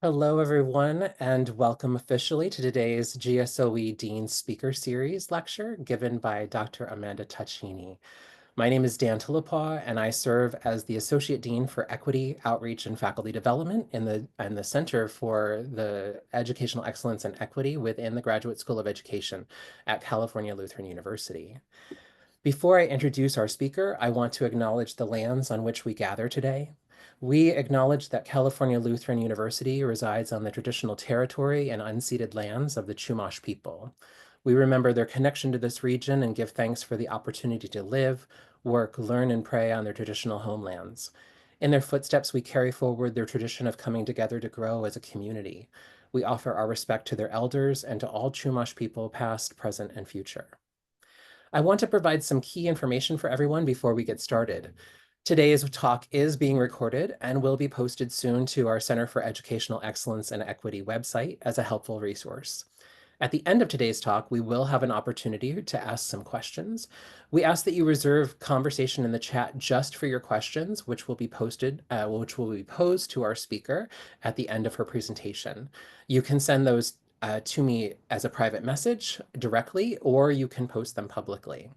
Hello, everyone, and welcome officially to today's GSOE Dean Speaker Series lecture given by Dr. Amanda Tachine. My name is Dan Tilipaw, and I serve as the Associate Dean for Equity, Outreach, and Faculty Development in the Center for the Educational Excellence and Equity within the Graduate School of Education at California Lutheran University. Before I introduce our speaker, I want to acknowledge the lands on which we gather today. We acknowledge that California Lutheran University resides on the traditional territory and unceded lands of the Chumash people. We remember their connection to this region and give thanks for the opportunity to live, work, learn, and pray on their traditional homelands. In their footsteps, we carry forward their tradition of coming together to grow as a community. We offer our respect to their elders and to all Chumash people, past, present, and future. I want to provide some key information for everyone before we get started. Today's talk is being recorded and will be posted soon to our Center for Educational Excellence and Equity website as a helpful resource. At the end of today's talk, we will have an opportunity to ask some questions. We ask that you reserve conversation in the chat just for your questions, which will be posed to our speaker at the end of her presentation. You can send those to me as a private message directly, or you can post them publicly.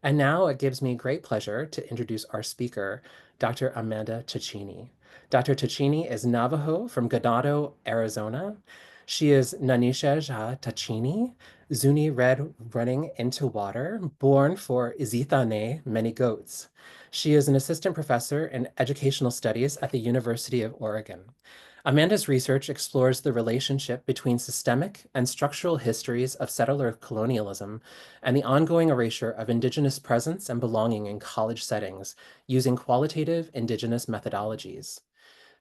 And now it gives me great pleasure to introduce our speaker, Dr. Amanda Tachine. Dr. Tachine is Navajo from Ganado, Arizona. She is Nanisha Tachine, Zuni Red running into water, born for Izithane, many goats. She is an assistant professor in educational studies at the University of Oregon. Amanda's research explores the relationship between systemic and structural histories of settler colonialism and the ongoing erasure of Indigenous presence and belonging in college settings using qualitative Indigenous methodologies.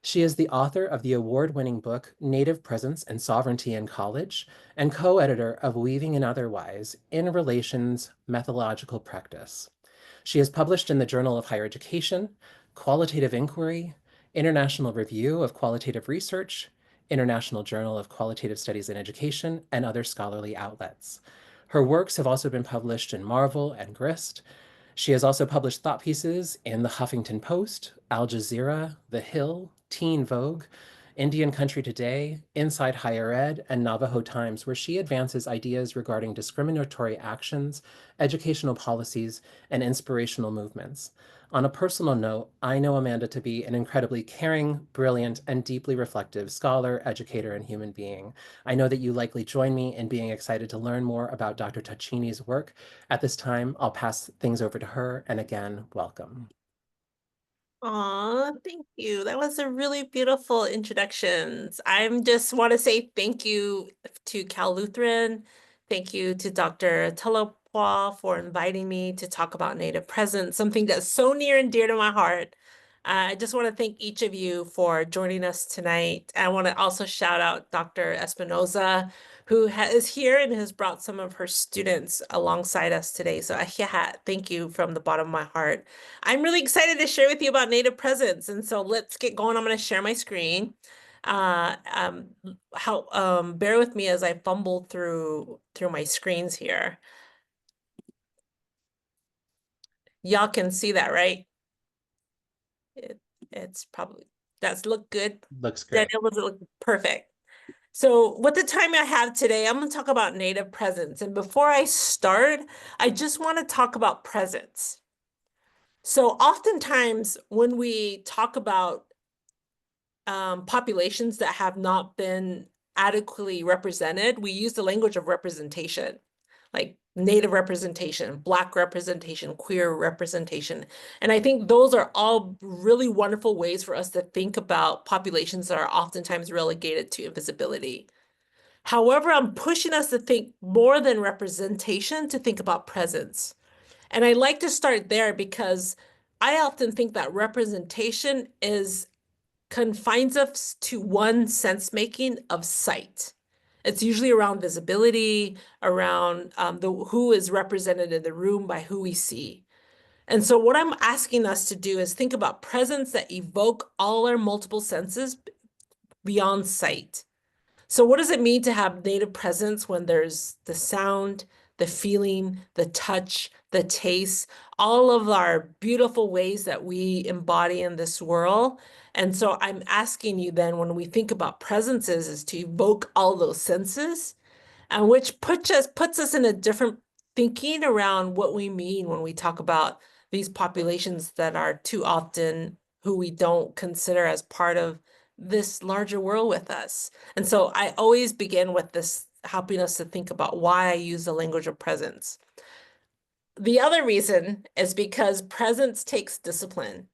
She is the author of the award-winning book Native Presence and Sovereignty in College and co-editor of Weaving and Otherwise in Relations Methodological Practice. She is published in the Journal of Higher Education, Qualitative Inquiry, International Review of Qualitative Research, International Journal of Qualitative Studies in Education, and other scholarly outlets. Her works have also been published in Marvel and Grist. She has also published thought pieces in the Huffington Post, Al Jazeera, The Hill, Teen Vogue, Indian Country Today, Inside Higher Ed, and Navajo Times, where she advances ideas regarding discriminatory actions, educational policies, and inspirational movements. On a personal note, I know Amanda to be an incredibly caring, brilliant, and deeply reflective scholar, educator, and human being. I know that you likely join me in being excited to learn more about Dr. Tachine's work. At this time, I'll pass things over to her, and again, welcome. Aw, thank you. That was a really beautiful introductions. I just want to say thank you to Cal Lutheran. Thank you to Dr. Telepois for inviting me to talk about Native Presence, something that's so near and dear to my heart. I just want to thank each of you for joining us tonight. I want to also shout out Dr. Espinoza, who is here and has brought some of her students alongside us today. So thank you from the bottom of my heart. I'm really excited to share with you about Native Presence. And so let's get going. I'm going to share my screen. Bear with me as I fumble through my screens here. Y'all can see that, right? It's probably, that's look good. Looks great. That was look perfect. So with the time I have today, I'm going to talk about Native presence. And before I start, I just want to talk about presence. So oftentimes when we talk about populations that have not been adequately represented, we use the language of representation, like Native representation, Black representation, queer representation. And I think those are all really wonderful ways for us to think about populations that are oftentimes relegated to invisibility. However, I'm pushing us to think more than representation, to think about presence. And I like to start there because I often think that representation confines us to one sense making of sight. It's usually around visibility, around who is represented in the room by who we see. And so what I'm asking us to do is think about presence that evoke all our multiple senses beyond sight. So what does it mean to have native presence when there's the sound, the feeling, the touch, the taste, all of our beautiful ways that we embody in this world. And so I'm asking you then, when we think about presences, is to evoke all those senses, and which puts us in a different thinking around what we mean when we talk about these populations that are too often who we don't consider as part of this larger world with us. And so I always begin with this helping us to think about why I use the language of presence. The other reason is because presence takes discipline.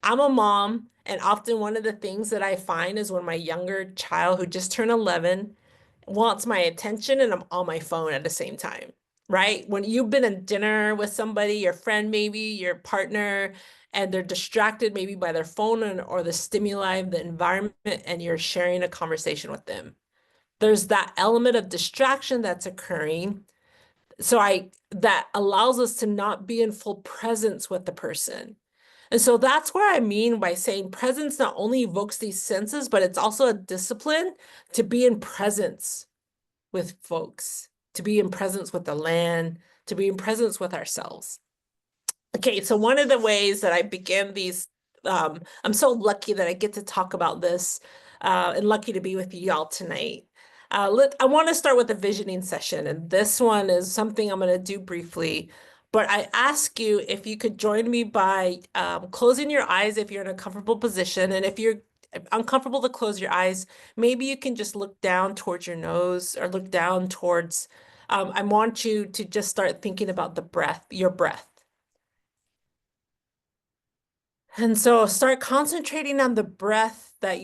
I'm a mom, and often one of the things that I find is when my younger child, who just turned 11, wants my attention and I'm on my phone at the same time, right? When you've been at dinner with somebody, your friend maybe, your partner, and they're distracted maybe by their phone or the stimuli of the environment, and you're sharing a conversation with them. There's that element of distraction that's occurring. So that allows us to not be in full presence with the person. And so that's what I mean by saying presence not only evokes these senses, but it's also a discipline to be in presence with folks, to be in presence with the land, to be in presence with ourselves. Okay, so one of the ways that I begin these, I'm so lucky that I get to talk about this and lucky to be with y'all tonight. I want to start with a visioning session, and this one is something I'm going to do briefly. But I ask you if you could join me by closing your eyes if you're in a comfortable position. And if you're uncomfortable to close your eyes, maybe you can just look down towards your nose or look down towards, I want you to just start thinking about the breath, your breath. And so start concentrating on the breath that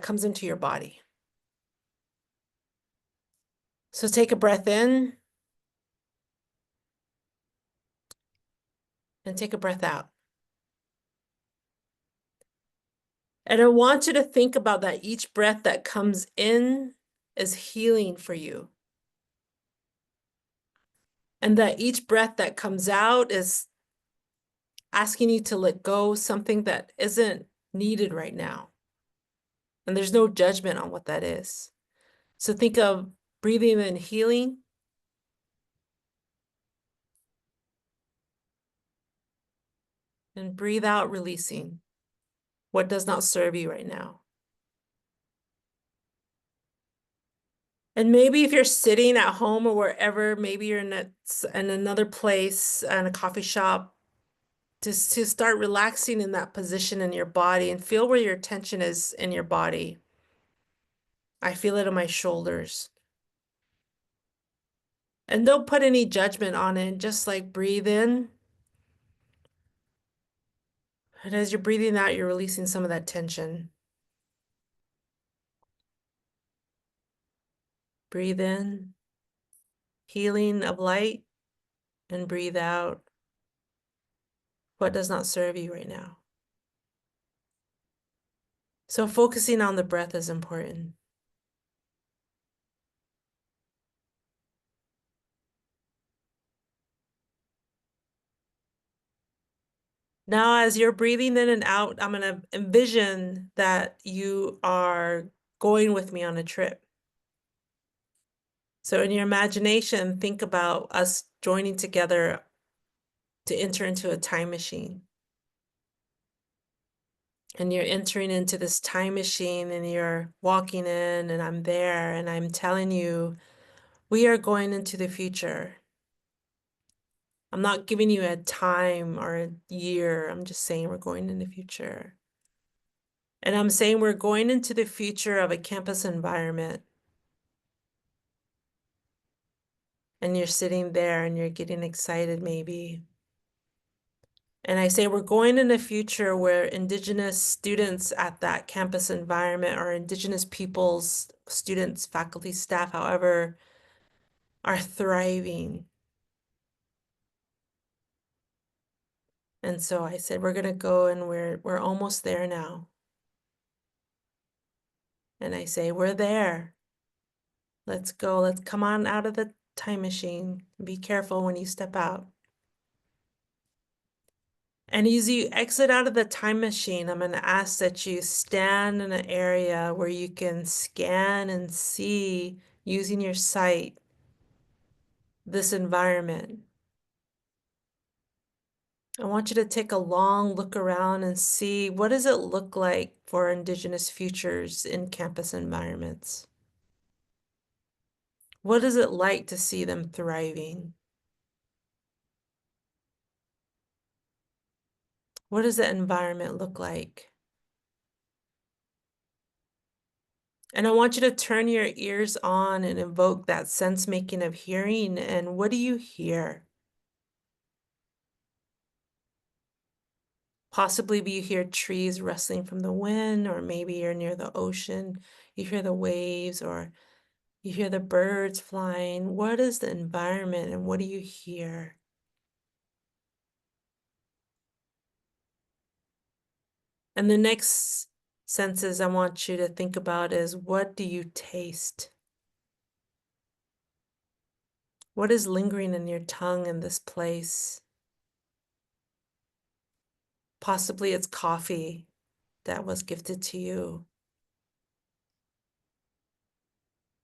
comes into your body. So take a breath in and take a breath out. And I want you to think about that each breath that comes in is healing for you. And that each breath that comes out is asking you to let go something that isn't needed right now. And there's no judgment on what that is. So think of breathing in healing and breathe out releasing what does not serve you right now. And maybe if you're sitting at home or wherever, maybe you're in another place, in a coffee shop, just to start relaxing in that position in your body and feel where your tension is in your body. I feel it in my shoulders. And don't put any judgment on it. Just like breathe in. And as you're breathing out, you're releasing some of that tension. Breathe in, healing of light, and breathe out what does not serve you right now. So focusing on the breath is important. Now, as you're breathing in and out, I'm going to envision that you are going with me on a trip. So in your imagination, think about us joining together to enter into a time machine. And you're entering into this time machine and you're walking in and I'm there and I'm telling you, we are going into the future. I'm not giving you a time or a year. I'm just saying we're going in the future. And I'm saying we're going into the future of a campus environment. And you're sitting there and you're getting excited maybe. And I say we're going in a future where Indigenous students at that campus environment or Indigenous peoples, students, faculty, staff, however, are thriving. And so I said, we're gonna go and we're almost there now. And I say, we're there. Let's go. Let's come on out of the time machine. Be careful when you step out. And as you exit out of the time machine, I'm going to ask that you stand in an area where you can scan and see using your sight this environment. I want you to take a long look around and see what does it look like for Indigenous futures in campus environments? What is it like to see them thriving? What does the environment look like? And I want you to turn your ears on and evoke that sense making of hearing. And what do you hear? Possibly you hear trees rustling from the wind, or maybe you're near the ocean, you hear the waves, or you hear the birds flying. What is the environment and what do you hear? And the next senses I want you to think about is, what do you taste? What is lingering in your tongue in this place? Possibly it's coffee that was gifted to you.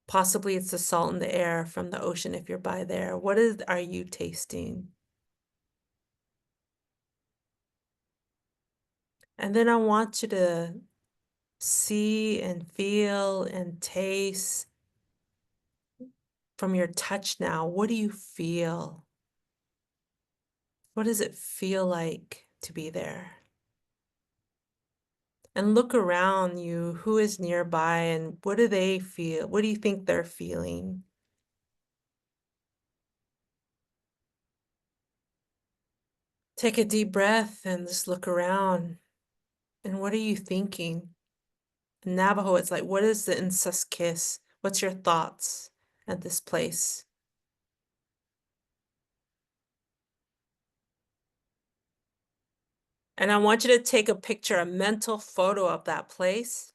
Possibly it's the salt in the air from the ocean if you're by there. Are you tasting? And then I want you to see and feel and taste from your touch now. What do you feel? What does it feel like to be there? And look around you, who is nearby and what do they feel? What do you think they're feeling? Take a deep breath and just look around. And what are you thinking? In Navajo, it's like, what is the incest kiss? What's your thoughts at this place? And I want you to take a picture, a mental photo of that place.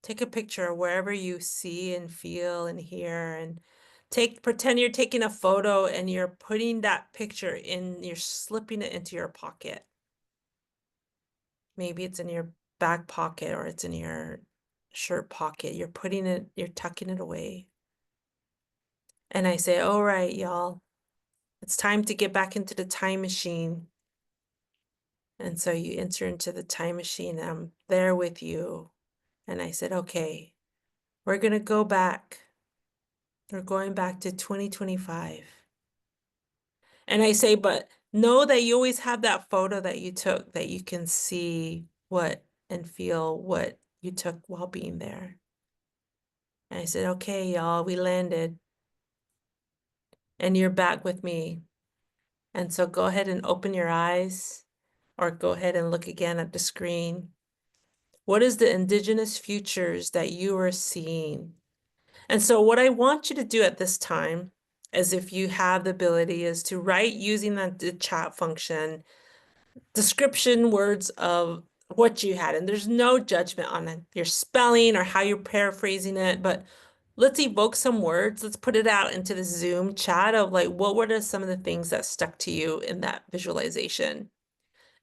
Take a picture wherever you see and feel and hear, and pretend you're taking a photo and you're putting that picture you're slipping it into your pocket. Maybe it's in your back pocket or it's in your shirt pocket. You're tucking it away. And I say, all right, y'all, it's time to get back into the time machine. And so you enter into the time machine. I'm there with you. And I said, okay, we're going to go back. We're going back to 2025. And I say, but know that you always have that photo that you took, that you can see what and feel what you took while being there. And I said, okay, y'all, we landed. And you're back with me. And so go ahead and open your eyes or go ahead and look again at the screen. What is the Indigenous futures that you are seeing? And so what I want you to do at this time, as if you have the ability, is to write using the chat function, description words of what you had. And there's no judgment on your spelling or how you're paraphrasing it, but let's evoke some words. Let's put it out into the Zoom chat of like, what were some of the things that stuck to you in that visualization?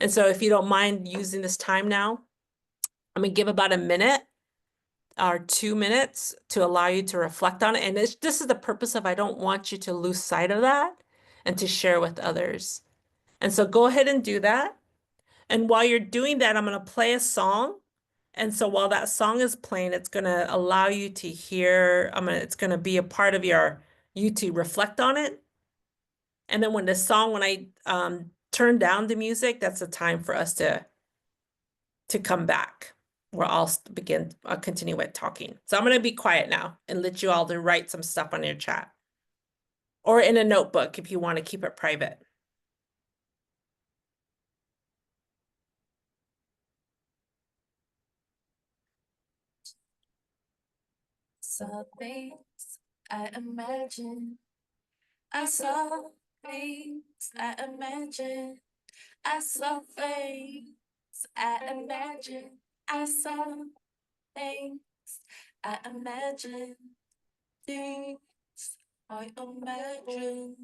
And so if you don't mind using this time now, I'm gonna give about a minute or 2 minutes to allow you to reflect on it. And this is the purpose of, I don't want you to lose sight of that and to share with others. And so go ahead and do that. And while you're doing that, I'm going to play a song. And so while that song is playing, it's going to allow you to hear, it's going to be a part of you to reflect on it. And then when I turn down the music, that's the time for us to come back, where I'll continue with talking. So I'm going to be quiet now and let you all to write some stuff on your chat or in a notebook if you want to keep it private. Saw things I imagine. I saw things I imagine. I saw things I imagine. I saw things I imagine. Things I imagine.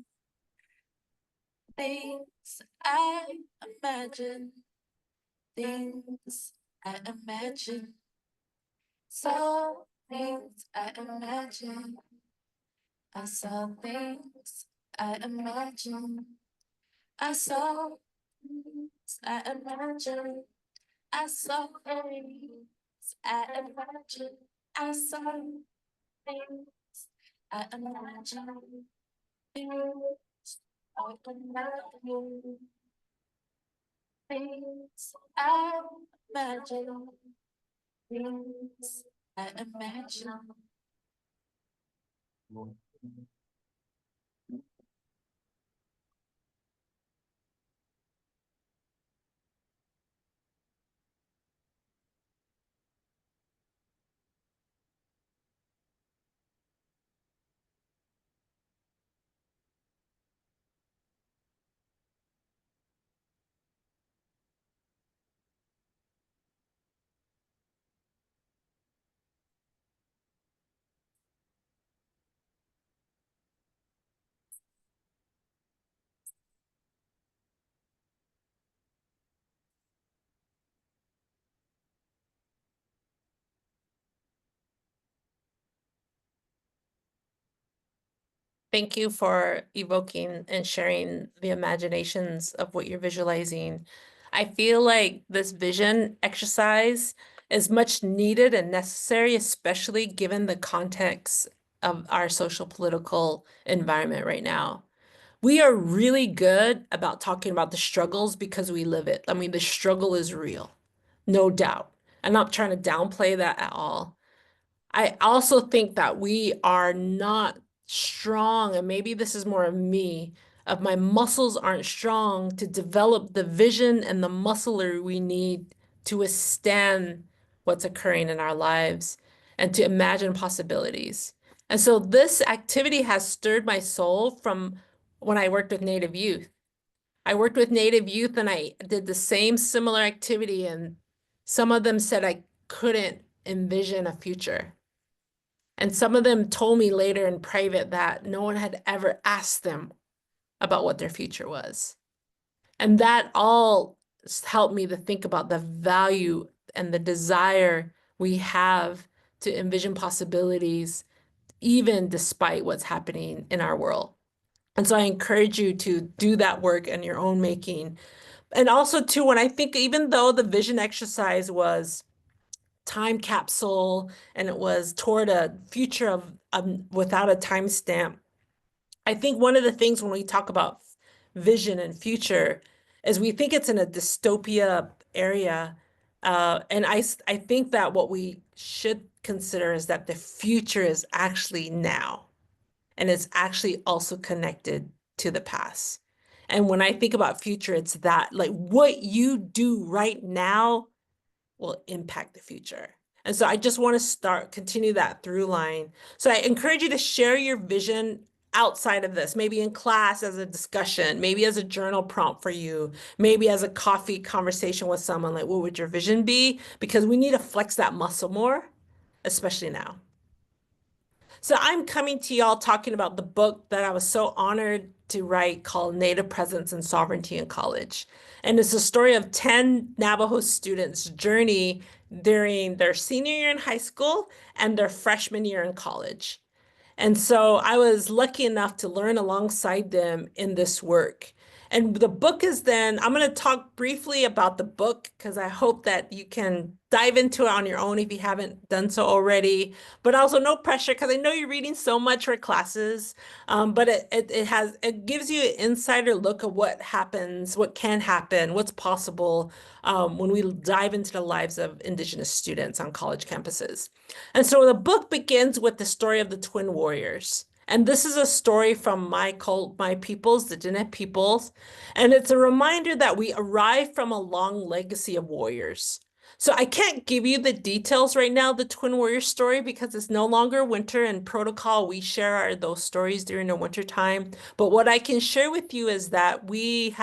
Things I imagine. Things I imagine. Saw things I imagine. I saw things I imagined. I saw things I imagined. I saw things I imagined. I saw things I imagined. Things I imagined. Things I imagined. Things I imagined. Thank you for evoking and sharing the imaginations of what you're visualizing. I feel like this vision exercise is much needed and necessary, especially given the context of our social political environment right now. We are really good about talking about the struggles because we live it. I mean, the struggle is real, no doubt. I'm not trying to downplay that at all. I also think that we are not strong, and maybe this is more of me, of my muscles aren't strong to develop the vision and the musclery we need to withstand what's occurring in our lives and to imagine possibilities. And so this activity has stirred my soul from when I worked with Native youth. I worked with Native youth and I did the same similar activity, and some of them said I couldn't envision a future. And some of them told me later in private that no one had ever asked them about what their future was. And that all helped me to think about the value and the desire we have to envision possibilities, even despite what's happening in our world. And so I encourage you to do that work in your own making. And also, too, when I think, even though the vision exercise was time capsule and it was toward a future of without a timestamp. I think one of the things when we talk about vision and future is we think it's in a dystopia area. And I think that what we should consider is that the future is actually now, and it's actually also connected to the past. And when I think about future, it's that like what you do right now will impact the future. And so I just want to continue that through line. So I encourage you to share your vision outside of this, maybe in class as a discussion, maybe as a journal prompt for you, maybe as a coffee conversation with someone, like, what would your vision be? Because we need to flex that muscle more, especially now. So I'm coming to y'all talking about the book that I was so honored to write called Native Presence and Sovereignty in College. And it's a story of 10 Navajo students' journey during their senior year in high school and their freshman year in college. And so I was lucky enough to learn alongside them in this work. And the book is then, I'm going to talk briefly about the book because I hope that you can dive into it on your own if you haven't done so already. But also no pressure because I know you're reading so much for classes. But it gives you an insider look at what happens, what can happen, what's possible when we dive into the lives of Indigenous students on college campuses. And so the book begins with the story of the twin warriors. And this is a story from my peoples, the Diné peoples. And it's a reminder that we arrive from a long legacy of warriors. So I can't give you the details right now, the twin warrior story, because it's no longer winter and protocol. We share those stories during the winter time. But what I can share with you is that we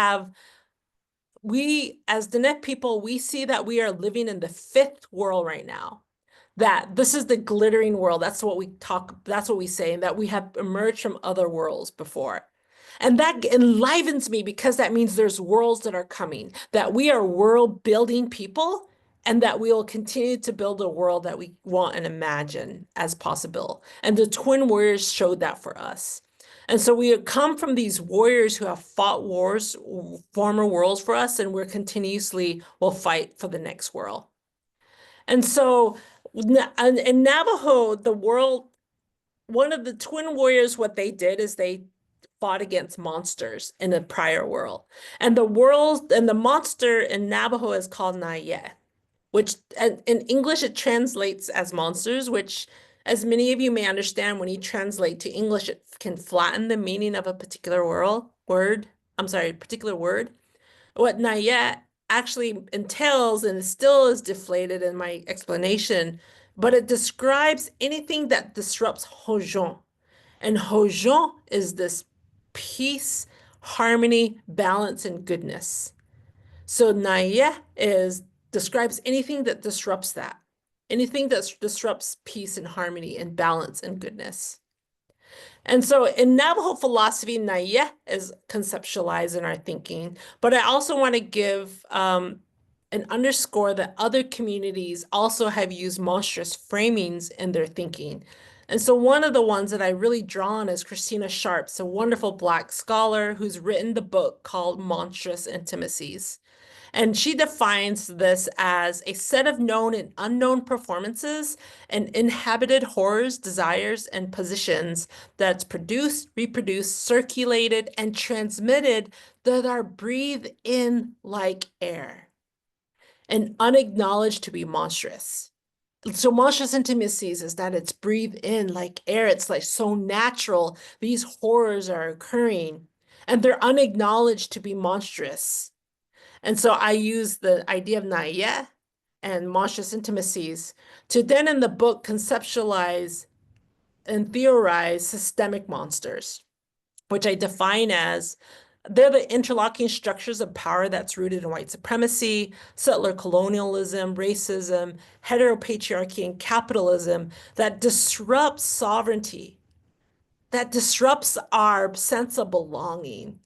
as Diné people, we see that we are living in the fifth world right now, that this is the glittering world. That's what we say, and that we have emerged from other worlds before. And that enlivens me because that means there's worlds that are coming, that we are world building people, and that we will continue to build a world that we want and imagine as possible. And the twin warriors showed that for us. And so we come from these warriors who have fought wars, former worlds for us, and we're continuously will fight for the next world. And so in Navajo, the world, one of the twin warriors, what they did is they fought against monsters in a prior world. And the monster in Navajo is called Naye, which in English it translates as monsters, which, as many of you may understand, when you translate to English, it can flatten the meaning of a particular particular word. What Nayet actually entails, and still is deflated in my explanation, but it describes anything that disrupts Hojon. And Hojon is this peace, harmony, balance, and goodness. So Nayeh describes anything that disrupts that, anything that disrupts peace and harmony and balance and goodness. And so in Navajo philosophy, Nayeh is conceptualized in our thinking, but I also want to give and underscore that other communities also have used monstrous framings in their thinking. And so one of the ones that I really draw on is Christina Sharp's, a wonderful Black scholar who's written the book called Monstrous Intimacies. And she defines this as a set of known and unknown performances and inhabited horrors, desires, and positions that's produced, reproduced, circulated, and transmitted that are breathed in like air and unacknowledged to be monstrous. So monstrous intimacies is that it's breathed in like air. It's like so natural. These horrors are occurring and they're unacknowledged to be monstrous. And so I use the idea of Naya and monstrous intimacies to then in the book conceptualize and theorize systemic monsters, which I define as they're the interlocking structures of power that's rooted in white supremacy, settler colonialism, racism, heteropatriarchy, and capitalism that disrupts sovereignty, that disrupts our sense of belonging.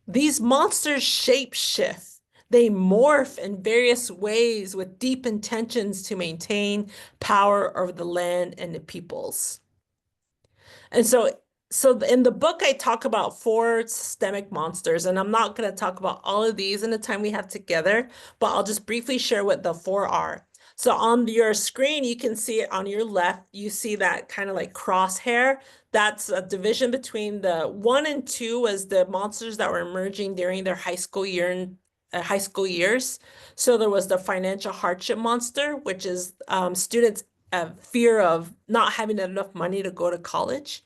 These monsters shape-shift. They morph in various ways with deep intentions to maintain power over the land and the peoples. And so in the book, I talk about 4 systemic monsters, and I'm not going to talk about all of these in the time we have together, but I'll just briefly share what the 4 are. So on your screen, you can see it on your left. You see that kind of like crosshair. That's a division between the 1 and 2 as the monsters that were emerging during their high school years. So there was the financial hardship monster, which is students' fear of not having enough money to go to college.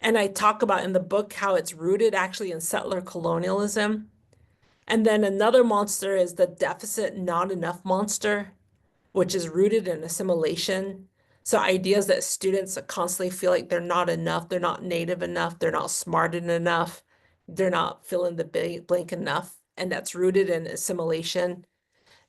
And I talk about in the book how it's rooted actually in settler colonialism. And then another monster is the deficit not enough monster, which is rooted in assimilation. So ideas that students constantly feel like they're not enough, they're not native enough, they're not smart enough, they're not fill in the blank enough. And that's rooted in assimilation.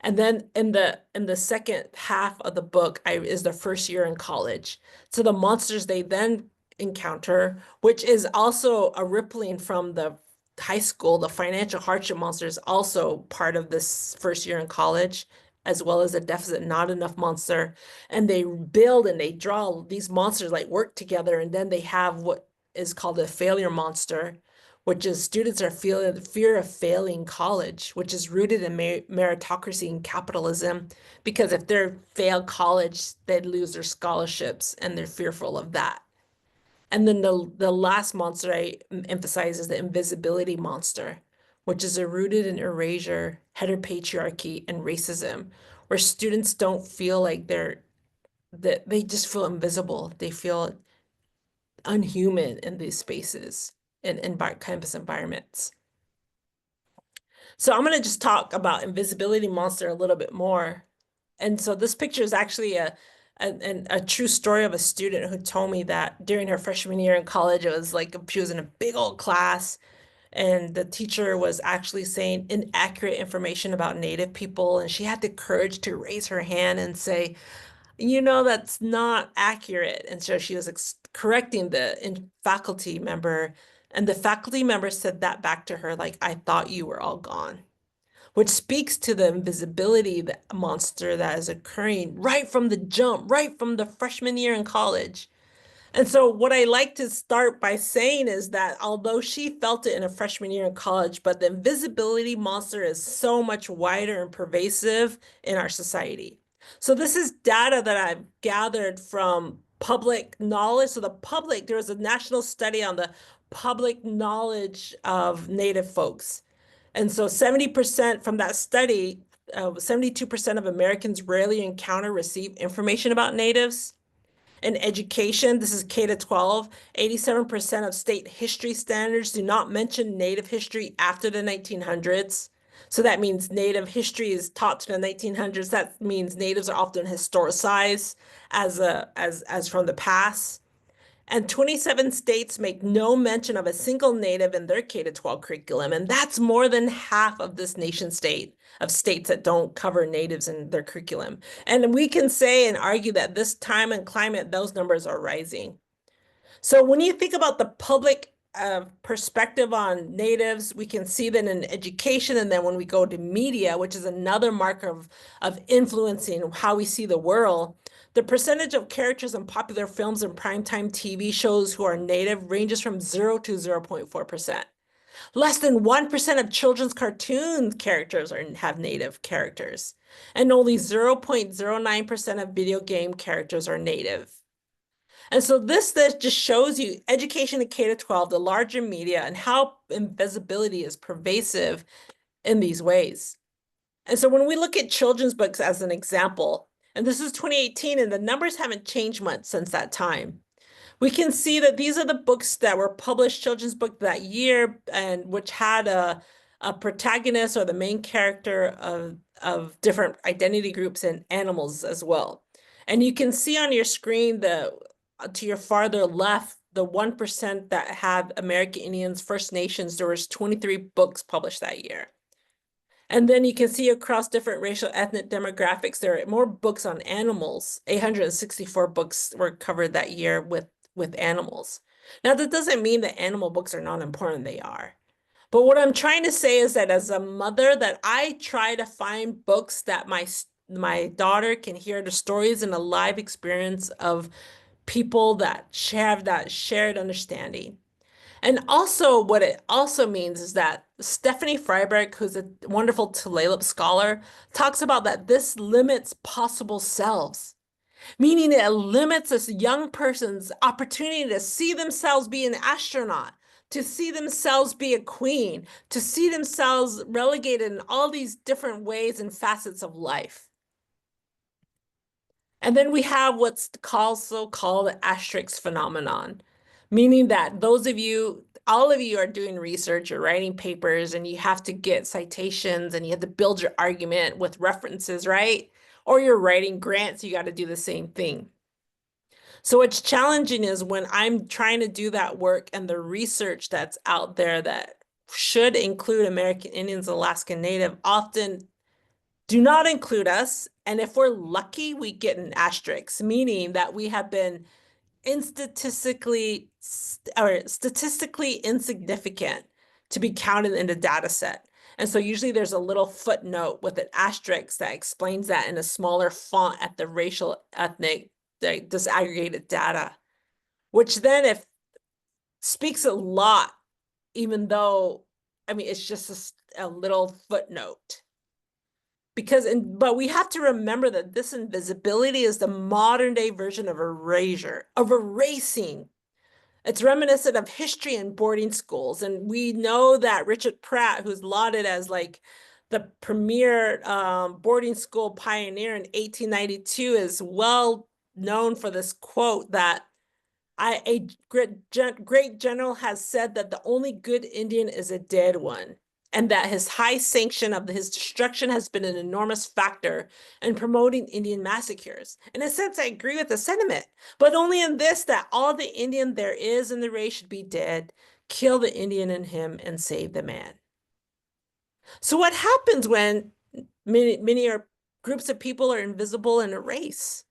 And then in the second half of the book is the first year in college. So the monsters they then encounter, which is also a rippling from the high school, the financial hardship monster is also part of this first year in college, as well as a deficit not enough monster. And they build and they draw these monsters like work together, and then they have what is called a failure monster, which is students are feeling the fear of failing college, which is rooted in meritocracy and capitalism, because if they fail college, they'd lose their scholarships, and they're fearful of that. And then the last monster I emphasize is the invisibility monster, which is rooted in erasure, heteropatriarchy, and racism, where students don't feel like they just feel invisible. They feel unhuman in these spaces in campus environments. So I'm going to just talk about invisibility monster a little bit more. And so this picture is actually a true story of a student who told me that during her freshman year in college, it was like she was in a big old class and the teacher was actually saying inaccurate information about Native people. And she had the courage to raise her hand and say, that's not accurate. And so she was correcting the faculty member, and the faculty member said that back to her, like, I thought you were all gone. which speaks to the invisibility monster that is occurring right from the jump, right from the freshman year in college. And so what I like to start by saying is that although she felt it in a freshman year in college, but the invisibility monster is so much wider and pervasive in our society. So this is data that I've gathered from public knowledge. So there was a national study on the public knowledge of Native folks. And so 70% from that study, 72% of Americans rarely encounter, receive information about Natives. In education, this is K to 12, 87% of state history standards do not mention Native history after the 1900s. So that means Native history is taught to the 1900s. That means Natives are often historicized as from the past. And 27 states make no mention of a single Native in their K to 12 curriculum. And that's more than half of this nation state of states that don't cover Natives in their curriculum. And we can say and argue that this time and climate, those numbers are rising. So when you think about the public perspective on Natives, we can see that in education. And then when we go to media, which is another marker of influencing how we see the world, the percentage of characters in popular films and primetime TV shows who are Native ranges from 0 to 0.4%. Less than 1% of children's cartoon characters have Native characters, and only 0.09% of video game characters are Native. And so this just shows you education in K to 12, the larger media, and how invisibility is pervasive in these ways. And so when we look at children's books as an example, and this is 2018, and the numbers haven't changed much since that time, we can see that these are the books that were published, children's book that year, and which had a protagonist or the main character of different identity groups and animals as well. And you can see on your screen to your farther left, the 1% that had American Indians, First Nations, there was 23 books published that year. And then you can see across different racial, ethnic demographics, there are more books on animals. 864 books were covered that year with animals. Now, that doesn't mean that animal books are not important, they are. But what I'm trying to say is that as a mother, that I try to find books that my daughter can hear the stories and a live experience of people that have that shared understanding. And also what it also means is that Stephanie Freiberg, who's a wonderful Tulalip scholar, talks about that this limits possible selves, meaning it limits this young person's opportunity to see themselves be an astronaut, to see themselves be a queen, to see themselves relegated in all these different ways and facets of life. And then we have what's also called the asterisk phenomenon, meaning that all of you are doing research or writing papers, and you have to get citations and you have to build your argument with references, right? Or you're writing grants, you got to do the same thing. So what's challenging is when I'm trying to do that work and the research that's out there that should include American Indians, Alaskan Native, often do not include us. And if we're lucky, we get an asterisk, meaning that we have been statistically insignificant to be counted in the data set. And so usually there's a little footnote with an asterisk that explains that in a smaller font at the racial, ethnic, disaggregated data, which then speaks a lot, even though, I mean, it's just a little footnote. But we have to remember that this invisibility is the modern day version of erasure, of erasing. It's reminiscent of history and boarding schools. And we know that Richard Pratt, who's lauded as like the premier boarding school pioneer in 1892, is well known for this quote that a great general has said that the only good Indian is a dead one, and that his high sanction of his destruction has been an enormous factor in promoting Indian massacres. In a sense, I agree with the sentiment, but only in this, that all the Indian there is in the race should be dead, kill the Indian in him and save the man. So what happens when many groups of people are invisible in a race?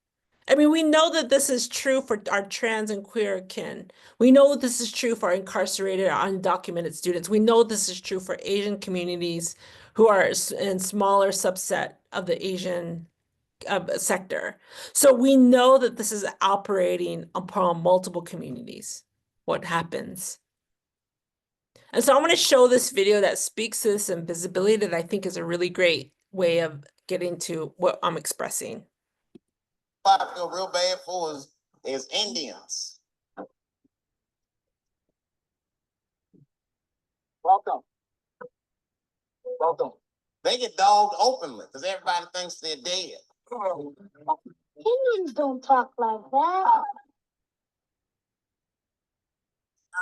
I mean, we know that this is true for our trans and queer kin. We know this is true for incarcerated or undocumented students. We know this is true for Asian communities who are in smaller subset of the Asian sector. So we know that this is operating upon multiple communities, what happens. And so I'm going to show this video that speaks to this invisibility that I think is a really great way of getting to what I'm expressing. I feel real bad for is Indians. Welcome. Welcome. They get dogged openly because everybody thinks they're dead. Indians don't talk like that.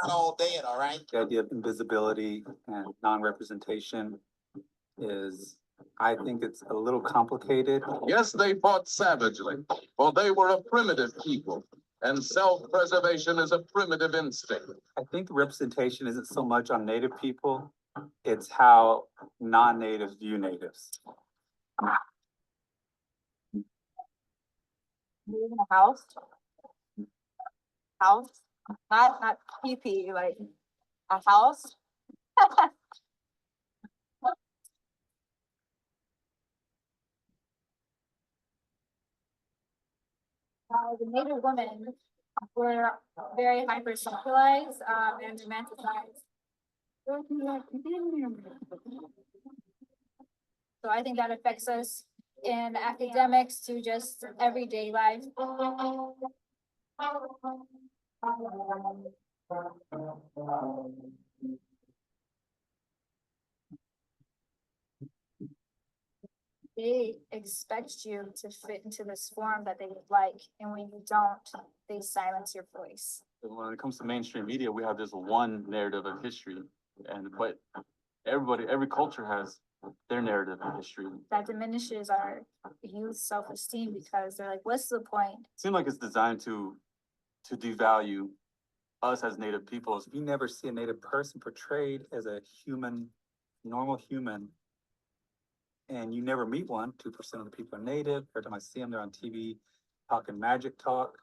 Not all dead, all right? The idea of invisibility and non-representation is, I think it's a little complicated. Yes, they fought savagely, for they were a primitive people, and self-preservation is a primitive instinct. I think the representation isn't so much on Native people, it's how non-natives view natives. Live in a house. House, not pee, like a house. The Native women were very hypersexualized and romanticized. So I think that affects us in academics to just everyday life. They expect you to fit into this form that they would like, and when you don't, they silence your voice. When it comes to mainstream media, we have just one narrative of history, but every culture has their narrative of history. That diminishes our youth self-esteem because they're like, what's the point? It seems like it's designed to devalue us as Native peoples. You never see a Native person portrayed as a human, normal human. And you never meet one. 2% of the people are Native. Every time I see them, they're on TV talking magic talk.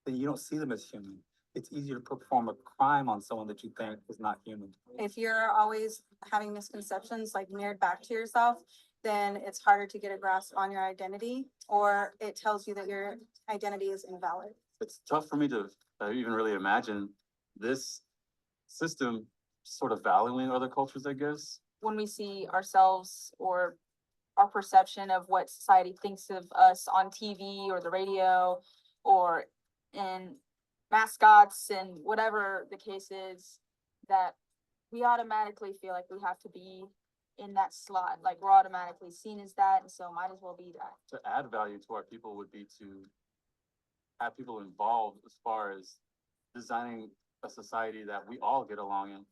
Then you don't see them as human. It's easier to perform a crime on someone that you think is not human. If you're always having misconceptions like mirrored back to yourself, then it's harder to get a grasp on your identity, or it tells you that your identity is invalid. It's tough for me to even really imagine this system sort of valuing other cultures, I guess. When we see ourselves or our perception of what society thinks of us on TV or the radio or in mascots and whatever the case is, that we automatically feel like we have to be in that slot, like we're automatically seen as that, and so might as well be that. To add value to our people would be to have people involved as far as designing a society that we all get along in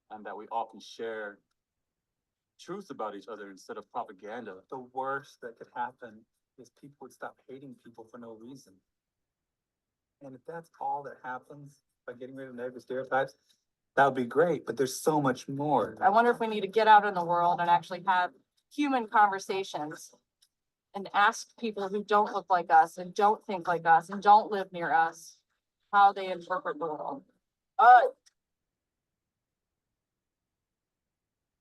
and that we all can share truths about each other instead of propaganda. The worst that could happen is people would stop hating people for no reason. And if that's all that happens by getting rid of negative stereotypes, that would be great, but there's so much more. I wonder if we need to get out in the world and actually have human conversations and ask people who don't look like us and don't think like us and don't live near us how they interpret the world.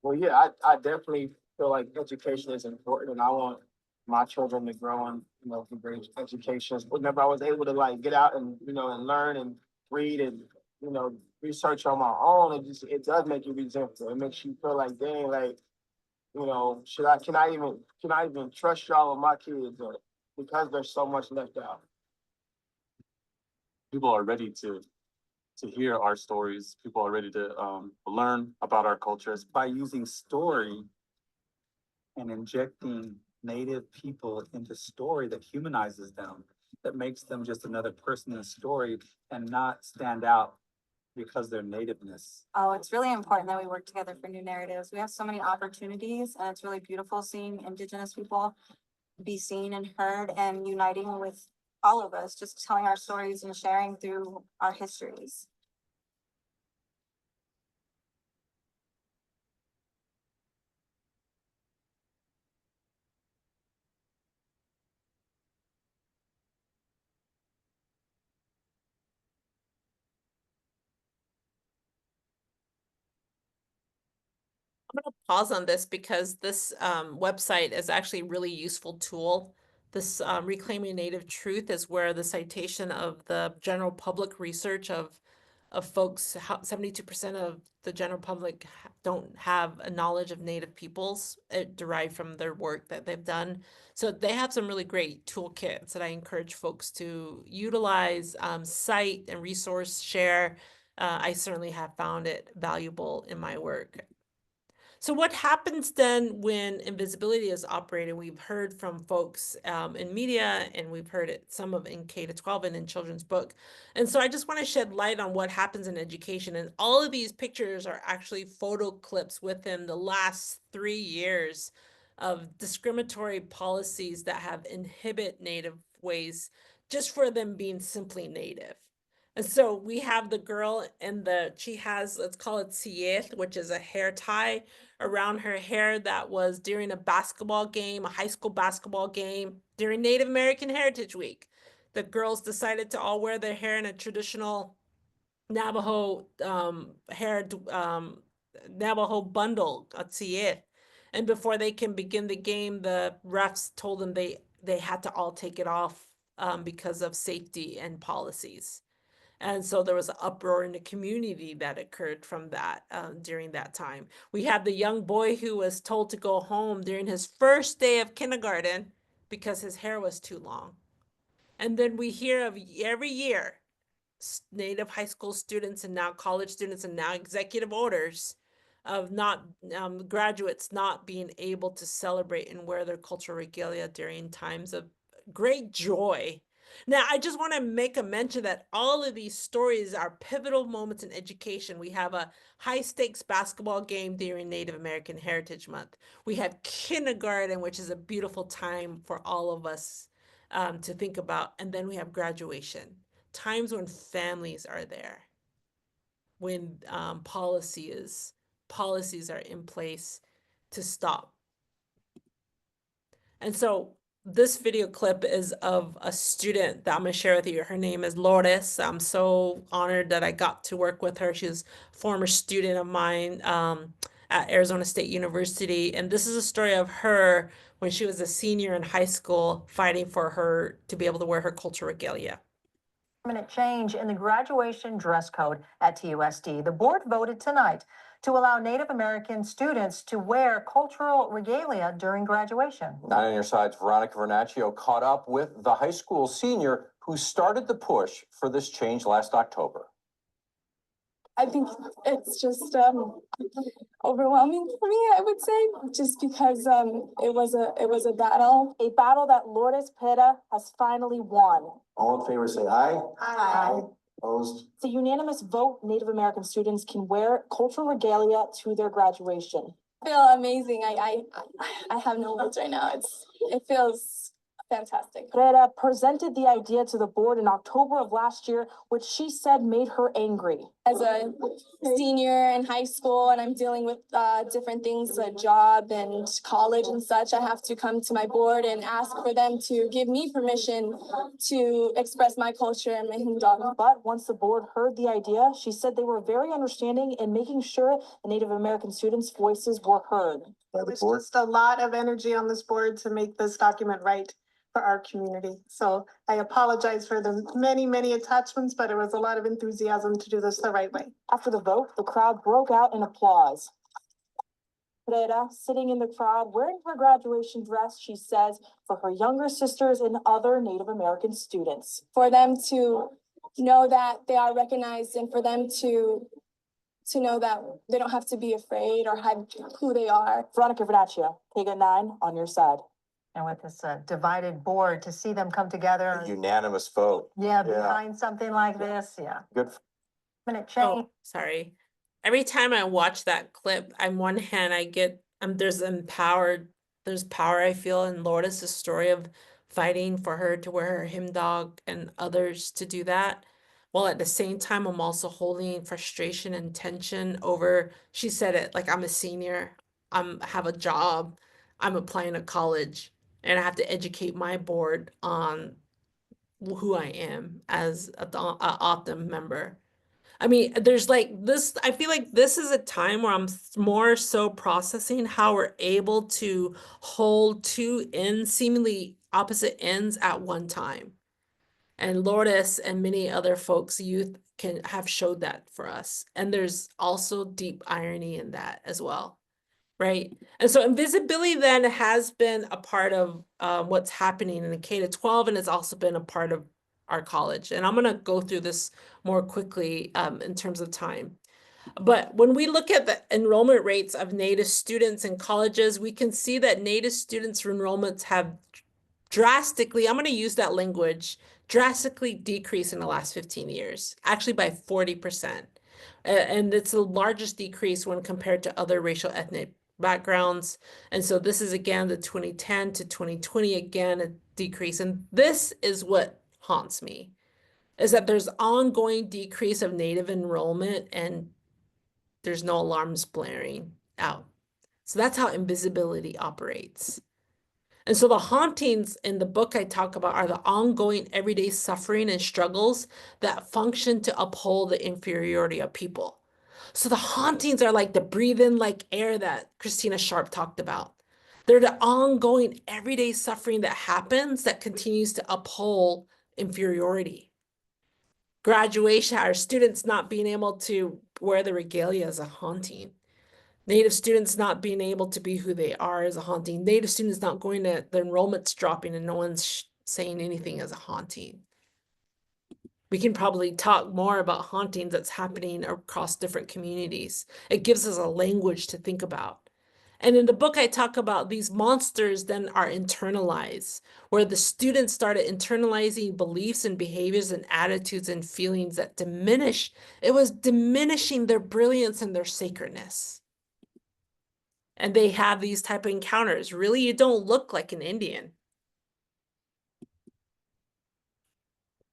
Well, yeah, I definitely feel like education is important, and I want my children to grow in, with great education. Whenever I was able to like get out and, and learn and read and, research on my own, it does make you resentful. It makes you feel like, dang, like, can I even trust y'all with my kids, or because there's so much left out. People are ready to hear our stories. People are ready to learn about our cultures. By using story and injecting Native people into story that humanizes them, that makes them just another person in the story and not stand out because their nativeness. Oh, it's really important that we work together for new narratives. We have so many opportunities, and it's really beautiful seeing Indigenous people be seen and heard and uniting with all of us, just telling our stories and sharing through our histories. pause on this because this website is actually a really useful tool. This Reclaiming Native Truth is where the citation of the general public research of folks, 72% of the general public don't have a knowledge of Native peoples derived from their work that they've done. So they have some really great toolkits that I encourage folks to utilize, cite and resource share. I certainly have found it valuable in my work. So what happens then when invisibility is operated? We've heard from folks in media, and we've heard it some of in K-12 and in children's book. And so I just want to shed light on what happens in education. And all of these pictures are actually photo clips within the last 3 years of discriminatory policies that have inhibit Native ways just for them being simply Native. And so we have the girl she has, let's call it siete, which is a hair tie around her hair that was during a basketball game, a high school basketball game during Native American Heritage Week. The girls decided to all wear their hair in a traditional Navajo Navajo bundle, a siete. And before they can begin the game, the refs told them they had to all take it off because of safety and policies. And so there was an uproar in the community that occurred from that during that time. We have the young boy who was told to go home during his first day of kindergarten because his hair was too long. And then we hear of every year, Native high school students and now college students and now executive orders of not graduates not being able to celebrate and wear their cultural regalia during times of great joy. Now, I just want to make a mention that all of these stories are pivotal moments in education. We have a high stakes basketball game during Native American Heritage Month. We have kindergarten, which is a beautiful time for all of us to think about. And then we have graduation, times when families are there, when policies are in place to stop. And so this video clip is of a student that I'm gonna share with you. Her name is Lourdes. I'm so honored that I got to work with her. She's a former student of mine at Arizona State University. And this is a story of her when she was a senior in high school, fighting for her to be able to wear her cultural regalia. Change in the graduation dress code at TUSD. The board voted tonight to allow Native American students to wear cultural regalia during graduation. 9 on your side's Veronica Vernaccio caught up with the high school senior who started the push for this change last October. I think it's just overwhelming for me, I would say, just because it was a battle that Lourdes Pera has finally won. All in favor, say aye. Aye. Opposed? It's a unanimous vote. Native American students can wear cultural regalia to their graduation. I feel amazing. I have no words right now. It feels fantastic. Pera presented the idea to the board in October of last year, which she said made her angry. As a senior in high school and I'm dealing with different things, a job and college and such, I have to come to my board and ask for them to give me permission to express my culture and my Hindog. But once the board heard the idea, she said they were very understanding in making sure the Native American students' voices were heard. It was just a lot of energy on this board to make this document right for our community. So I apologize for the many, many attachments, but it was a lot of enthusiasm to do this the right way. After the vote, the crowd broke out in applause. Pereira, sitting in the crowd, wearing her graduation dress, she says, for her younger sisters and other Native American students. For them to know that they are recognized and for them to know that they don't have to be afraid or hide who they are. Veronica Vernaccio, KGUN 9 on your side. And with this divided board, to see them come together. Unanimous vote. Yeah, behind something like this, yeah. Good. Minute change. Oh, sorry. Every time I watch that clip, on one hand, I get, there's power I feel in Lourdes' story of fighting for her to wear her hymn dog and others to do that. While at the same time, I'm also holding frustration and tension over, she said it, like, I'm a senior, have a job, I'm applying to college, and I have to educate my board on who I am as an Optum member. I mean, there's like this, I feel like this is a time where I'm more so processing how we're able to hold two ends, seemingly opposite ends at one time. And Lourdes and many other folks, youth can have showed that for us. And there's also deep irony in that as well, right? And so invisibility then has been a part of what's happening in the K-12, and it's also been a part of our college. And I'm gonna go through this more quickly in terms of time. But when we look at the enrollment rates of Native students in colleges, we can see that Native students' enrollments have drastically, I'm going to use that language, drastically decreased in the last 15 years, actually by 40%. And it's the largest decrease when compared to other racial ethnic backgrounds. And so this is again the 2010 to 2020, again, a decrease. And this is what haunts me, is that there's ongoing decrease of Native enrollment and there's no alarms blaring out. So that's how invisibility operates. And so the hauntings in the book I talk about are the ongoing everyday suffering and struggles that function to uphold the inferiority of people. So the hauntings are like the breathe in like air that Christina Sharp talked about. They're the ongoing everyday suffering that happens that continues to uphold inferiority. Graduation, our students not being able to wear the regalia is a haunting. Native students not being able to be who they are is a haunting. Native students not going to, the enrollment's dropping and no one's saying anything as a haunting. We can probably talk more about hauntings that's happening across different communities. It gives us a language to think about. And in the book, I talk about these monsters then are internalized, where the students started internalizing beliefs and behaviors and attitudes and feelings that diminish. It was diminishing their brilliance and their sacredness. And they have these type of encounters. Really, you don't look like an Indian.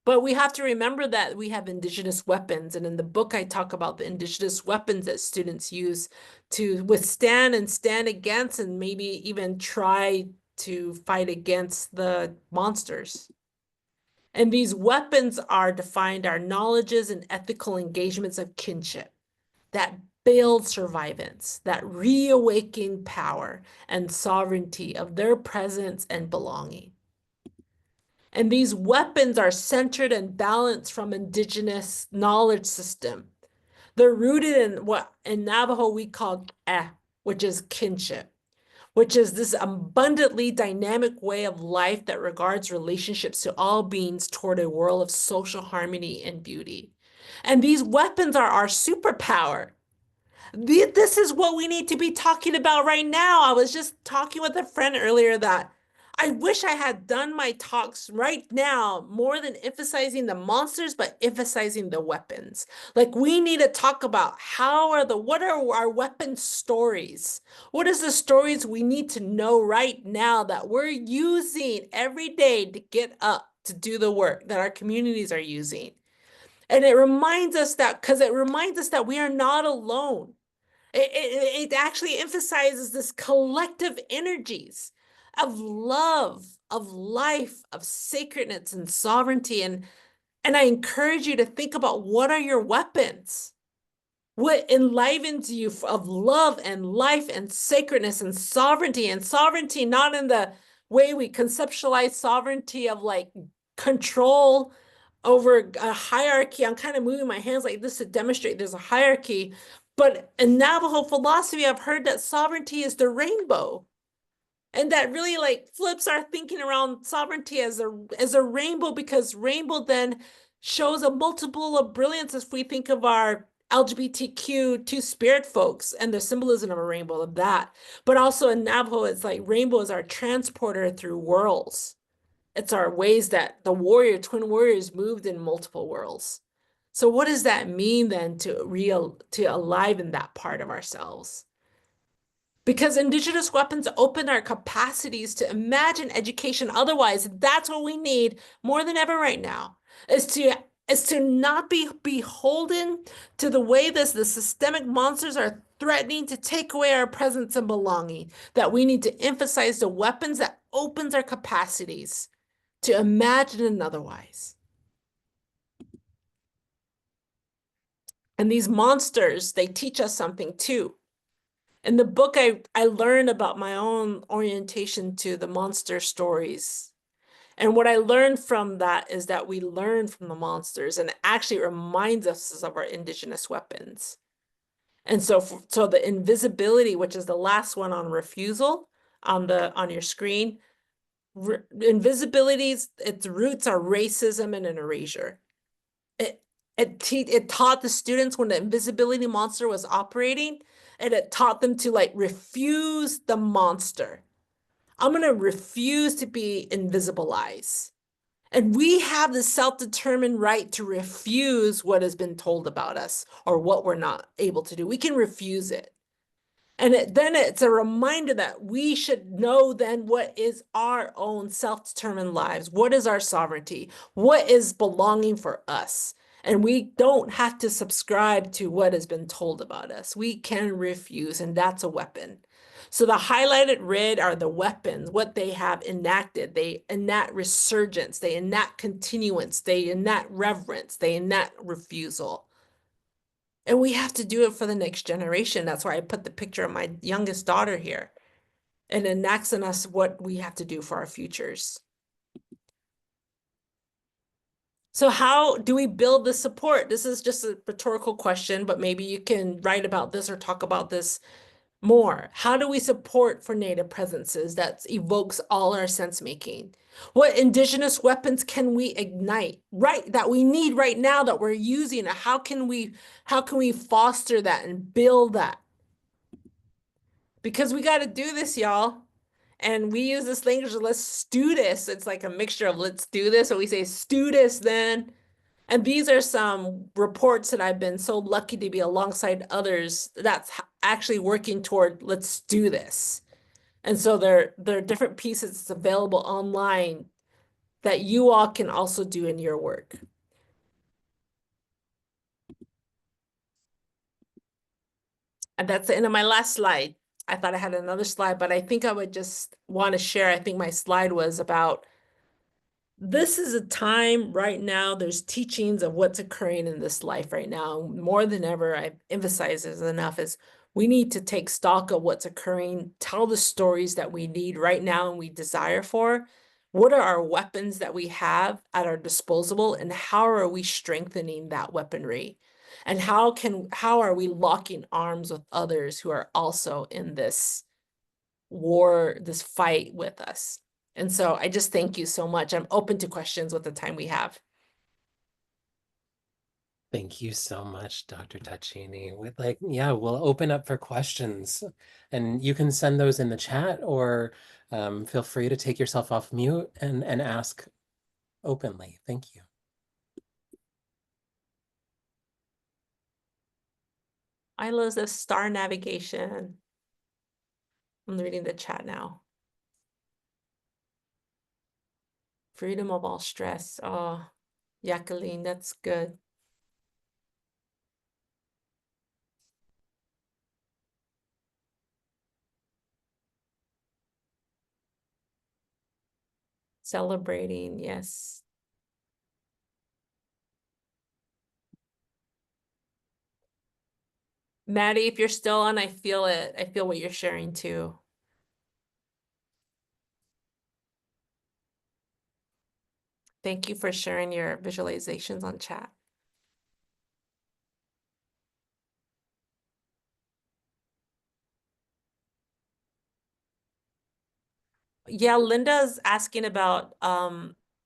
But we have to remember that we have indigenous weapons. And in the book, I talk about the indigenous weapons that students use to withstand and stand against and maybe even try to fight against the monsters. And these weapons are defined our knowledges and ethical engagements of kinship that build survivance, that reawaken power and sovereignty of their presence and belonging. And these weapons are centered and balanced from indigenous knowledge system. They're rooted in what in Navajo we call which is kinship, which is this abundantly dynamic way of life that regards relationships to all beings toward a world of social harmony and beauty. And these weapons are our superpower. This is what we need to be talking about right now. I was just talking with a friend earlier that I wish I had done my talks right now, more than emphasizing the monsters, but emphasizing the weapons. Like we need to talk about what are our weapon stories? What is the stories we need to know right now that we're using every day to get up to do the work that our communities are using? And it reminds us that, because it reminds us that we are not alone. It actually emphasizes this collective energies of love, of life, of sacredness and sovereignty. And I encourage you to think about what are your weapons? What enlivens you of love and life and sacredness and sovereignty not in the way we conceptualize sovereignty of like control over a hierarchy. I'm kind of moving my hands like this to demonstrate there's a hierarchy. But in Navajo philosophy, I've heard that sovereignty is the rainbow. And that really like flips our thinking around sovereignty as a rainbow, because rainbow then shows a multiple of brilliance if we think of our LGBTQ two-spirit folks and the symbolism of a rainbow of that. But also in Navajo, it's like rainbow is our transporter through worlds. It's our ways that the twin warriors moved in multiple worlds. So what does that mean then to aliven that part of ourselves? Because indigenous weapons open our capacities to imagine education. Otherwise, that's what we need more than ever right now, is to not be beholden to the way the systemic monsters are threatening to take away our presence and belonging, that we need to emphasize the weapons that opens our capacities to imagine and otherwise. And these monsters, they teach us something too. In the book, I learned about my own orientation to the monster stories. And what I learned from that is that we learn from the monsters, and it actually reminds us of our indigenous weapons. And so, so the invisibility, which is the last one on refusal on your screen, invisibility's its roots are racism and an erasure. It taught the students when the invisibility monster was operating, and it taught them to like refuse the monster. I'm gonna refuse to be invisibilized. And we have the self-determined right to refuse what has been told about us or what we're not able to do. We can refuse it. And then it's a reminder that we should know then what is our own self-determined lives. What is our sovereignty? What is belonging for us? And we don't have to subscribe to what has been told about us. We can refuse, and that's a weapon. So the highlighted red are the weapons, what they have enacted. They enact resurgence, they enact continuance, they enact reverence, they enact refusal. And we have to do it for the next generation. That's why I put the picture of my youngest daughter here. And it enacts in us what we have to do for our futures. So how do we build the support? This is just a rhetorical question, but maybe you can write about this or talk about this more. How do we support for Native presences that evokes all our sense making? What indigenous weapons can we ignite, right, that we need right now that we're using? How can we foster that and build that? Because we got to do this, y'all. And we use this language of let's do this. It's like a mixture of let's do this, or we say stew this then. And these are some reports that I've been so lucky to be alongside others that's actually working toward let's do this. And so there are different pieces available online that you all can also do in your work. And that's the end of my last slide. I thought I had another slide, but I think I would just want to share. I think my slide was about this is a time right now, there's teachings of what's occurring in this life right now. More than ever, I've emphasized this enough, is we need to take stock of what's occurring, tell the stories that we need right now and we desire for. What are our weapons that we have at our disposal, and how are we strengthening that weaponry? And how are we locking arms with others who are also in this war, this fight with us? And so I just thank you so much. I'm open to questions with the time we have. Thank you so much, Dr. Tachine. We'll open up for questions, and you can send those in the chat, or feel free to take yourself off mute and ask openly. Thank you. I love the star navigation. I'm reading the chat now. Freedom of all stress. Oh, Jacqueline, that's good. Celebrating, yes. Maddie, if you're still on, I feel it. I feel what you're sharing too. Thank you for sharing your visualizations on chat. Yeah, Linda's asking about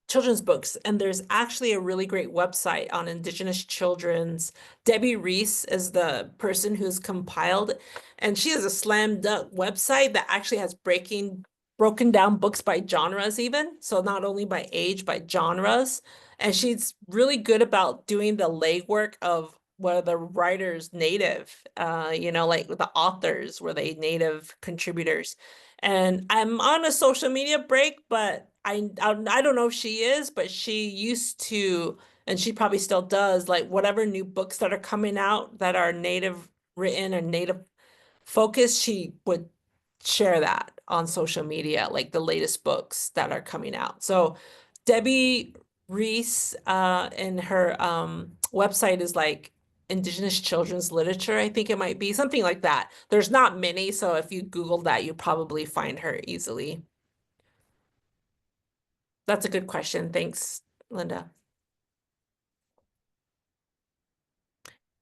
children's books, and there's actually a really great website on Indigenous children's. Debbie Reese is the person who's compiled, and she has a slam dunk website that actually has broken down books by genres even. So not only by age, by genres. And she's really good about doing the legwork of were the writers native, like the authors, were they native contributors? And I'm on a social media break, but I don't know if she is, but she used to, and she probably still does, like whatever new books that are coming out that are native written or native focused, she would share that on social media, like the latest books that are coming out. So Debbie Reese, and her website is like Indigenous children's literature, I think it might be, something like that. There's not many, so if you Google that, you probably find her easily. That's a good question. Thanks, Linda.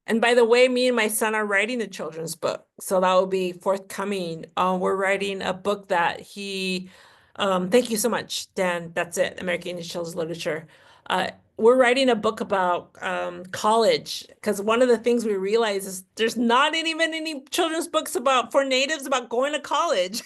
And by the way, me and my son are writing a children's book, so that will be forthcoming. We're writing a book that thank you so much, Dan. That's it, American Indian Children's Literature. We're writing a book about college, because one of the things we realize is there's not even any children's books for natives about going to college.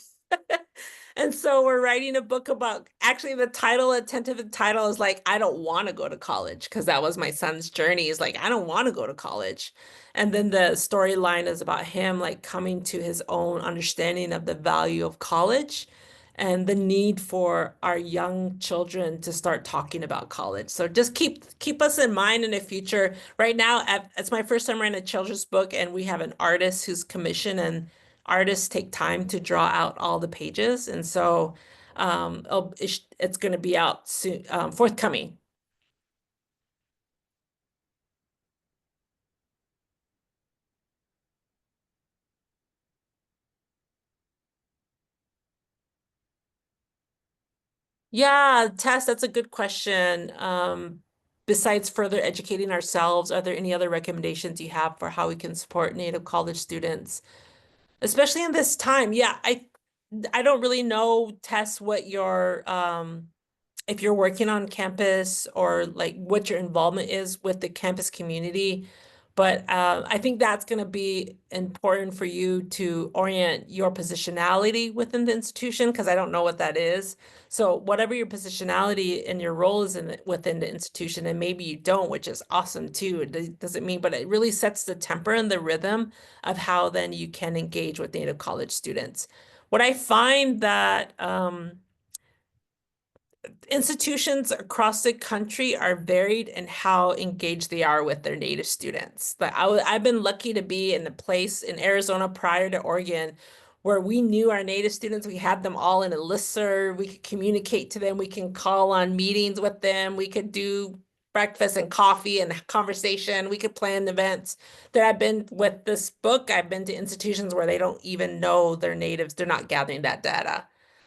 And so we're writing a book about, actually the tentative title is like, I don't want to go to college, because that was my son's journey, is like, I don't want to go to college. And then the storyline is about him like coming to his own understanding of the value of college and the need for our young children to start talking about college. So just keep us in mind in the future. Right now, it's my first time writing a children's book, and we have an artist who's commissioned, and artists take time to draw out all the pages. And so it's going to be out soon, forthcoming. Yeah, Tess, that's a good question. Besides further educating ourselves, are there any other recommendations you have for how we can support Native college students, especially in this time? Yeah, I don't really know, Tess, what your if you're working on campus or like what your involvement is with the campus community. But I think that's going to be important for you to orient your positionality within the institution, because I don't know what that is. So whatever your positionality and your role is within the institution, and maybe you don't, which is awesome too. It doesn't mean, but it really sets the temper and the rhythm of how then you can engage with Native college students. What I find that institutions across the country are varied in how engaged they are with their Native students. But I've been lucky to be in a place in Arizona prior to Oregon where we knew our Native students. We had them all in a listserv. We could communicate to them. We can call on meetings with them. We could do breakfast and coffee and conversation. We could plan events. That I've been with this book, I've been to institutions where they don't even know they're natives. They're not gathering that data.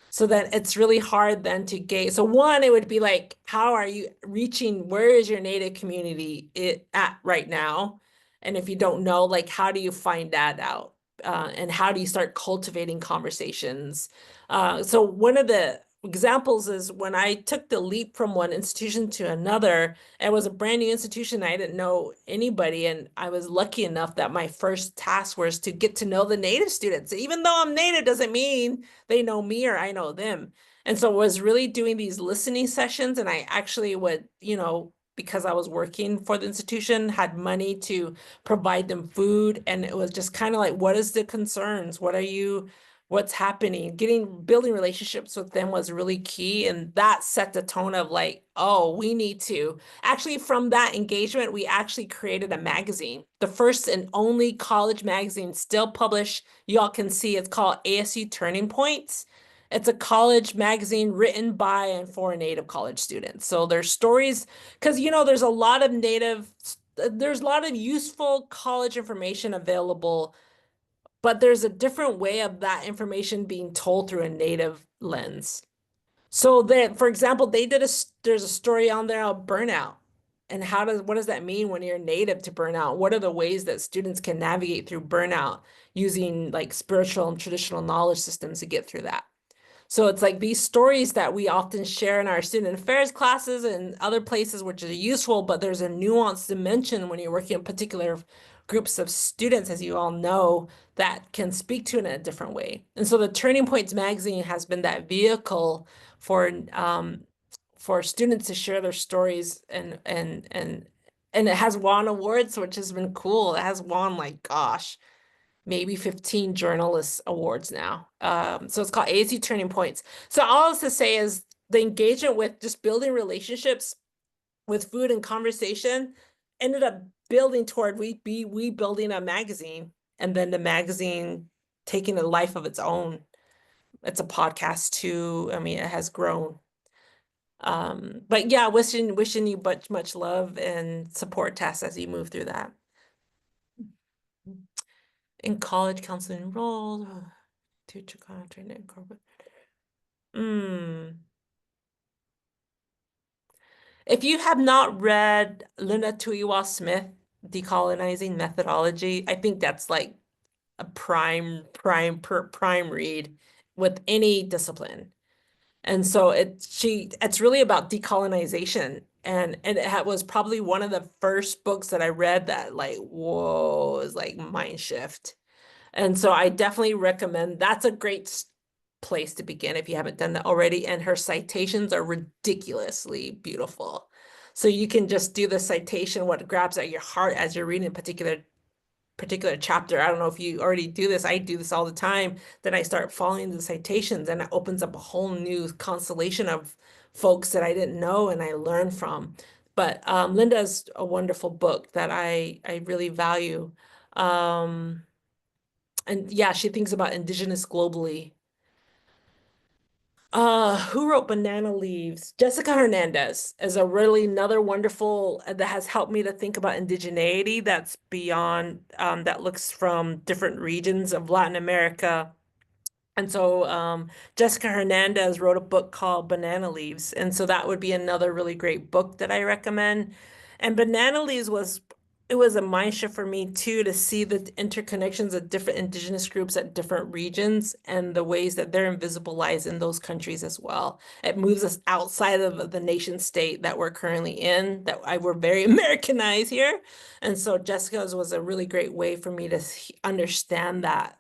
So then it's really hard then to gauge. So one, it would be like, how are you reaching, where is your Native community at right now? And if you don't know, like, how do you find that out? And how do you start cultivating conversations? So one of the examples is when I took the leap from one institution to another, it was a brand new institution. I didn't know anybody. And I was lucky enough that my first task was to get to know the Native students. Even though I'm Native doesn't mean they know me or I know them. And so I was really doing these listening sessions, and I actually would, because I was working for the institution, had money to provide them food. And it was just kind of like, what is the concerns? What's happening? Building relationships with them was really key. And that set the tone of like, oh, we need to. Actually, from that engagement, we actually created a magazine, the first and only college magazine still published. Y'all can see it's called ASU Turning Points. It's a college magazine written by and for Native college students. So there's stories, because there's a lot of useful college information available, but there's a different way of that information being told through a Native lens. So that, for example, there's a story on there of burnout. And what does that mean when you're Native to burnout? What are the ways that students can navigate through burnout using like spiritual and traditional knowledge systems to get through that? So it's like these stories that we often share in our student affairs classes and other places, which are useful, but there's a nuanced dimension when you're working in particular groups of students, as you all know, that can speak to it in a different way. And so the Turning Points magazine has been that vehicle for students to share their stories, and it has won awards, which has been cool. It has won, like, gosh, maybe 15 journalists awards now. So it's called ASU Turning Points. So all to say is the engagement with just building relationships with food and conversation ended up building toward we building a magazine, and then the magazine taking a life of its own. It's a podcast too. I mean, it has grown. But yeah, wishing you much love and support, Tess, as you move through that. in college counseling role, teacher contract and corporate. If you have not read Linda Tuiwa Smith, Decolonizing Methodology, I think that's like a prime read with any discipline. And so it's really about decolonization. And it was probably one of the first books that I read that like, whoa, is like mind shift. And so I definitely recommend, that's a great place to begin if you haven't done that already. And her citations are ridiculously beautiful. So you can just do the citation, what grabs at your heart as you're reading a particular chapter. I don't know if you already do this. I do this all the time. Then I start following the citations and it opens up a whole new constellation of folks that I didn't know and I learn from. But Linda's a wonderful book that I really value. And yeah, she thinks about indigenous globally. Who wrote Banana Leaves? Jessica Hernandez is a really another wonderful that has helped me to think about indigeneity that's beyond that looks from different regions of Latin America. And so Jessica Hernandez wrote a book called Banana Leaves. And so that would be another really great book that I recommend. And Banana Leaves it was a mind shift for me too, to see the interconnections of different indigenous groups at different regions and the ways that they're invisibilized in those countries as well. It moves us outside of the nation state that we're currently in, we're very Americanized here. And so Jessica's was a really great way for me to understand that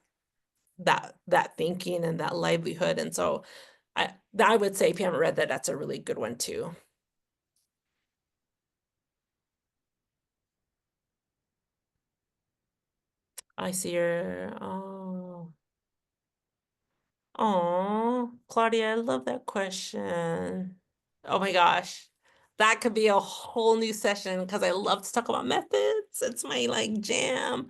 thinking and that livelihood. And so I would say if you haven't read that, that's a really good one too. I see your, Claudia, I love that question. Oh my gosh. That could be a whole new session because I love to talk about methods. It's my like jam.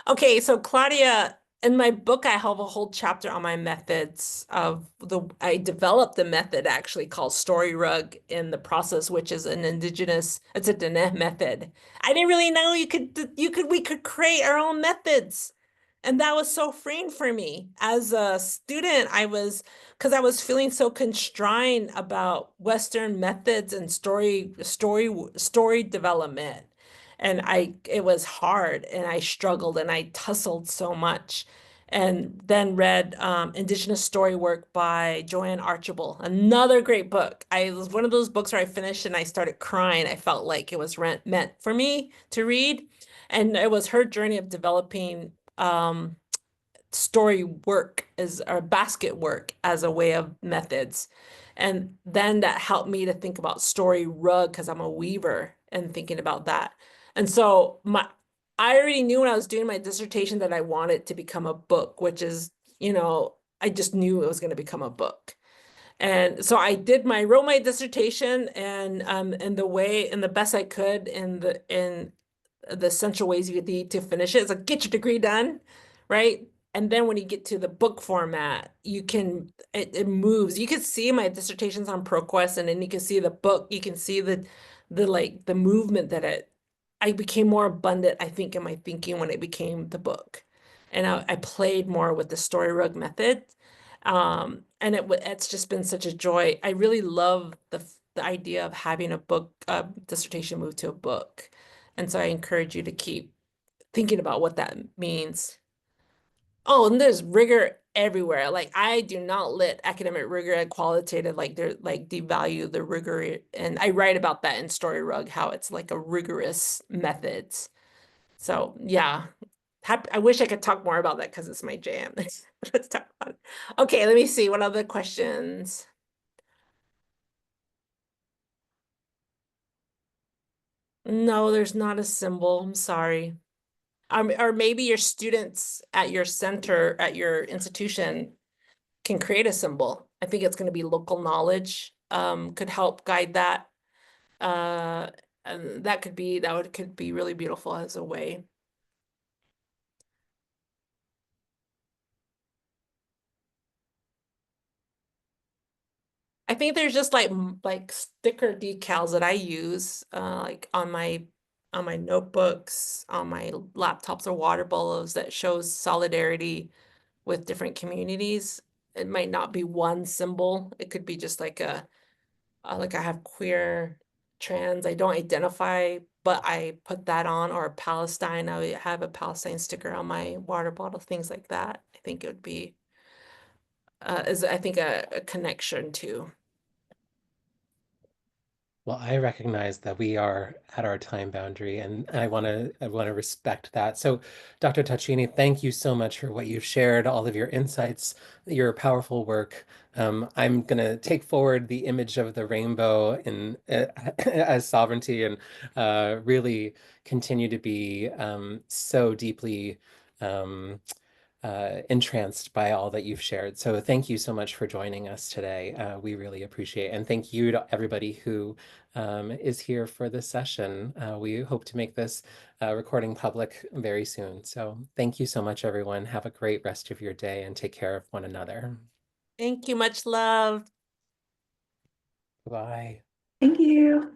Okay, so Claudia, in my book, I have a whole chapter on my methods I developed a method actually called Story Rug in the process, which is it's a Diné method. I didn't really know we could create our own methods. And that was so freeing for me. As a student, because I was feeling so constrained about Western methods and story development. And it was hard and I struggled and I tussled so much. And then read Indigenous Story Work by Joanne Archibald, another great book. It was one of those books where I finished and I started crying. I felt like it was meant for me to read. And it was her journey of developing story work or basket work as a way of methods. And then that helped me to think about story rug because I'm a weaver and thinking about that. And so I already knew when I was doing my dissertation that I wanted to become a book, which is, I just knew it was going to become a book. And so I wrote my dissertation and the best I could in the essential ways you need to finish it. It's like, get your degree done, right? And then when you get to the book format, it moves. You can see my dissertations on ProQuest, and then you can see the book. You can see the movement I became more abundant, I think, in my thinking when it became the book. And I played more with the story rug method. And it's just been such a joy. I really love the idea of having a book, dissertation move to a book. And so I encourage you to keep thinking about what that means. Oh, and there's rigor everywhere. Like I do not let academic rigor and qualitative devalue the rigor. And I write about that in Story Rug, how it's like a rigorous methods. So yeah, I wish I could talk more about that because it's my jam. Let's talk about it. Okay, let me see. What other questions? No, there's not a symbol. I'm sorry. Or maybe your students at your center, at your institution can create a symbol. I think it's going to be local knowledge, could help guide that. And that could be really beautiful as a way. I think there's just like sticker decals that I use like on my on my notebooks, on my laptops or water bottles that shows solidarity with different communities. It might not be one symbol. It could be just like like I have queer, trans, I don't identify, but I put that on, or Palestine, I have a Palestine sticker on my water bottle, things like that. I think it would be, is I think a connection too. Well, I recognize that we are at our time boundary, and I want to respect that. So, Dr. Tachine, thank you so much for what you've shared, all of your insights, your powerful work. I'm going to take forward the image of the rainbow in as sovereignty, and really continue to be so deeply entranced by all that you've shared. So thank you so much for joining us today. We really appreciate it. And thank you to everybody who is here for this session. We hope to make this recording public very soon. So thank you so much, everyone. Have a great rest of your day and take care of one another. Thank you, much love. Bye. Thank you.